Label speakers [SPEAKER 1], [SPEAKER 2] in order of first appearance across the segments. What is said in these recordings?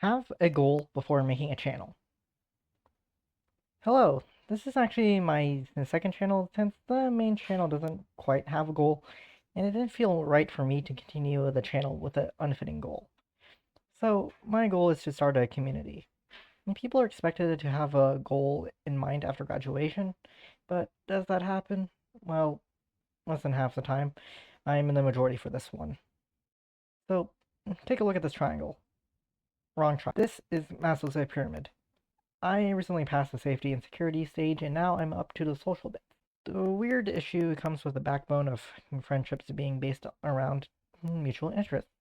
[SPEAKER 1] Have a goal before making a channel. Hello, this is actually my second channel since the main channel doesn't quite have a goal, and it didn't feel right for me to continue the channel with an unfitting goal. So my goal is to start a community. And people are expected to have a goal in mind after graduation, but does that happen? Well, less than half the time. I'm in the majority for this one. So take a look at this triangle. Wrong triangle. This is Maslow's pyramid. I recently passed the safety and security stage, and now I'm up to the social bit. The weird issue comes with the backbone of friendships being based around mutual interests.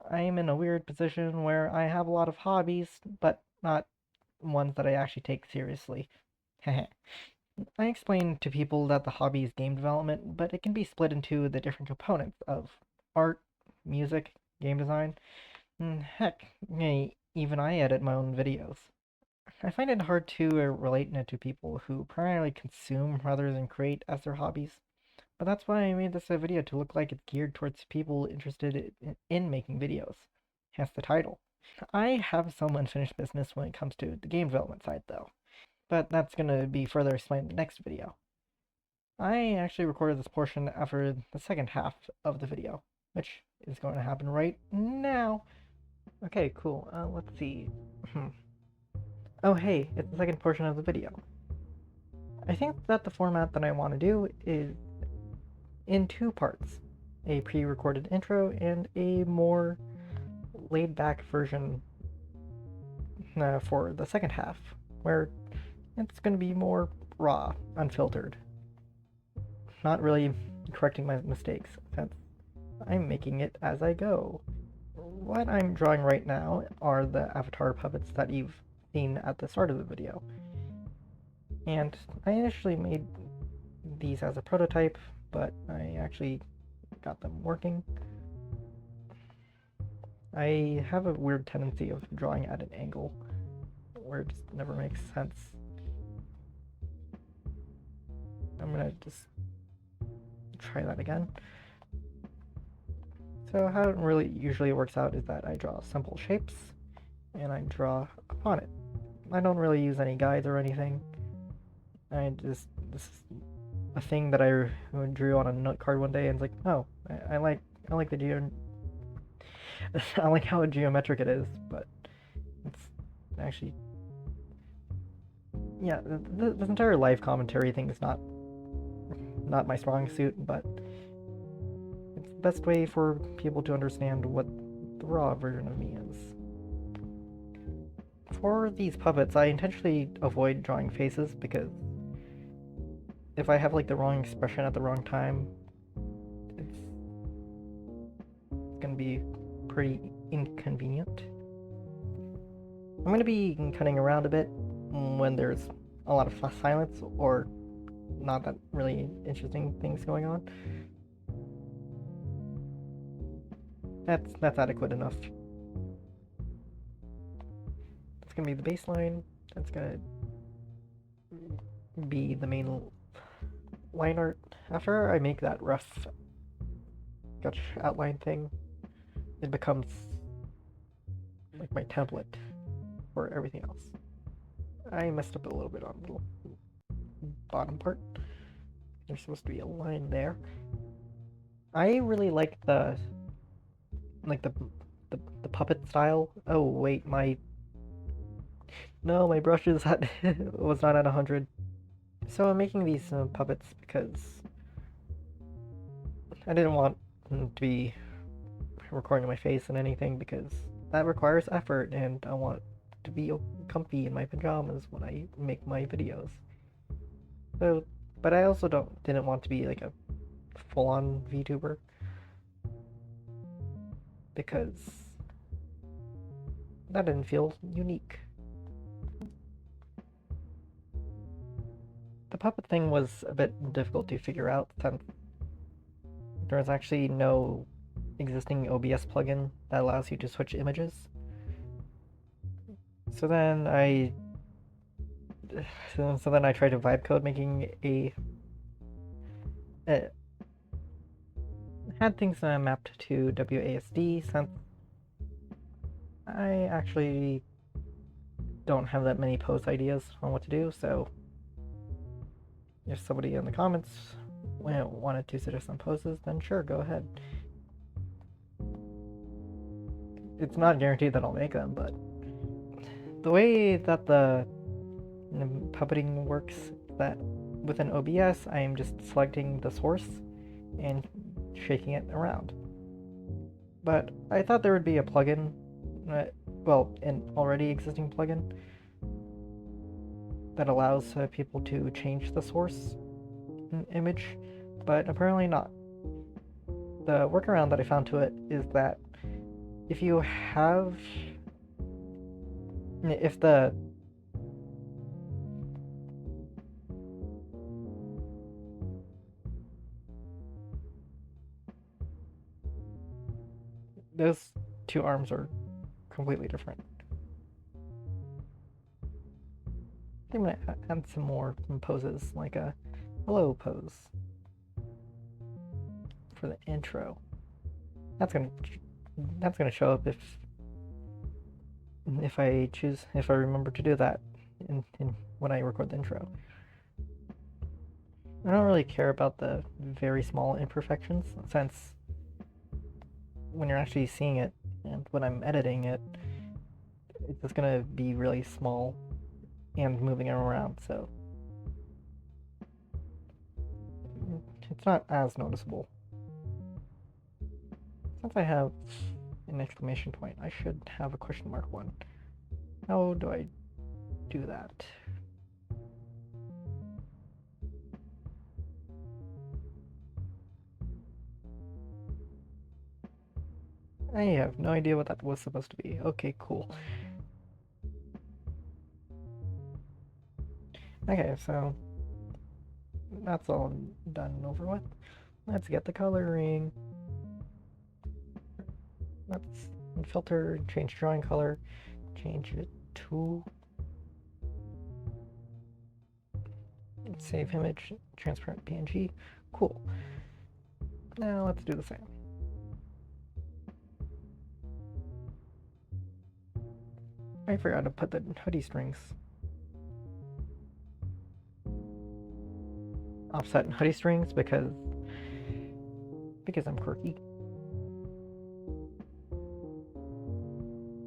[SPEAKER 1] I am in a weird position where I have a lot of hobbies, but not ones that I actually take seriously. I explain to people that the hobby is game development, but it can be split into the different components of art, music, game design. Heck, even I edit my own videos. I find it hard to relate to people who primarily consume rather than create as their hobbies. But that's why I made this a video to look like it's geared towards people interested in making videos. Hence the title. I have some unfinished business when it comes to the game development side though. But that's going to be further explained in the next video. I actually recorded this portion after the second half of the video, which is going to happen right now. Okay, cool. Let's see. Oh hey, it's the second portion of the video. I think that the format that I want to do is in two parts, a pre-recorded intro and a more laid-back version for the second half, where it's going to be more raw, unfiltered, not really correcting my mistakes, since I'm making it as I go. What I'm drawing right now are the avatar puppets that you've seen at the start of the video. And I initially made these as a prototype, but I actually got them working. I have a weird tendency of drawing at an angle where it just never makes sense. I'm gonna just try that again. So how it really usually works out is that I draw simple shapes and I draw upon it. I don't really use any guides or anything. This is a thing that I drew on a note card one day, and it's like, oh, I like the I like how geometric it is, but it's actually, yeah, this entire life commentary thing is not my strong suit, but it's the best way for people to understand what the raw version of me is. For these puppets, I intentionally avoid drawing faces because if I have like the wrong expression at the wrong time, it's gonna be pretty inconvenient. I'm gonna be cutting around a bit when there's a lot of silence or not that really interesting things going on. That's adequate enough. That's gonna be the baseline. That's gonna be the main line art. After I make that rough sketch outline thing, it becomes like my template for everything else. I messed up a little bit on the bottom part. There's supposed to be a line there. I really like the the puppet style. Oh wait, my brushes had was not at 100. So I'm making these puppets because I didn't want to be recording my face and anything because that requires effort, and I want to be comfy in my pajamas when I make my videos. So, but I also didn't want to be like a full-on VTuber because that didn't feel unique. The puppet thing was a bit difficult to figure out since there is actually no existing OBS plugin that allows you to switch images. So then I tried to vibe code making a had things mapped to WASD since I actually don't have that many post ideas on what to do, so if somebody in the comments wanted to suggest some poses, then sure, go ahead. It's not guaranteed that I'll make them, but the way that the puppeting works is that within OBS, I am just selecting the source and shaking it around. But I thought there would be a plugin, well, an already existing plugin that allows people to change the source image, but apparently not. The workaround that I found to it is that if you have, if the those two arms are completely different. I'm gonna add some more poses, like a hello pose for the intro. That's gonna show up if I remember to do that in when I record the intro. I don't really care about the very small imperfections, since when you're actually seeing it and when I'm editing it, it's just gonna be really small and moving around, so it's not as noticeable. Since I have an exclamation point, I should have a question mark one. How do I do that? I have no idea what that was supposed to be. Okay, cool. Okay, so that's all done and over with. Let's get the coloring. Let's filter, change drawing color, change it to save image, transparent PNG. Cool. Now let's do the same. I forgot to put the hoodie strings. Offset hoodie strings because I'm quirky.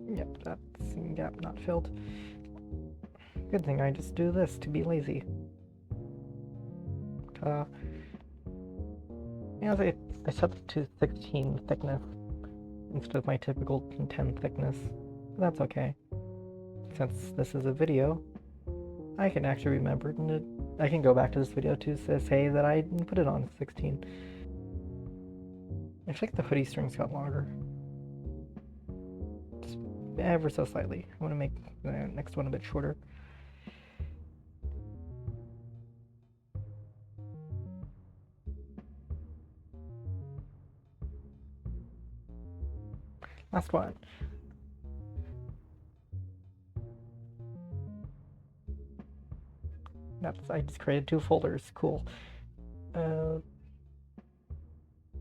[SPEAKER 1] Yep, that's gap not filled. Good thing I just do this to be lazy. I set it to 16 thickness instead of my typical 10 thickness. But that's okay. Since this is a video, I can actually remember it. I can go back to this video to say that I put it on 16. I think the hoodie strings got longer. Just ever so slightly. I want to make the next one a bit shorter. Last one. I just created 2 folders. Cool.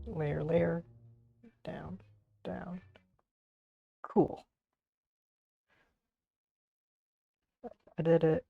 [SPEAKER 1] Layer, down. Cool. I did it.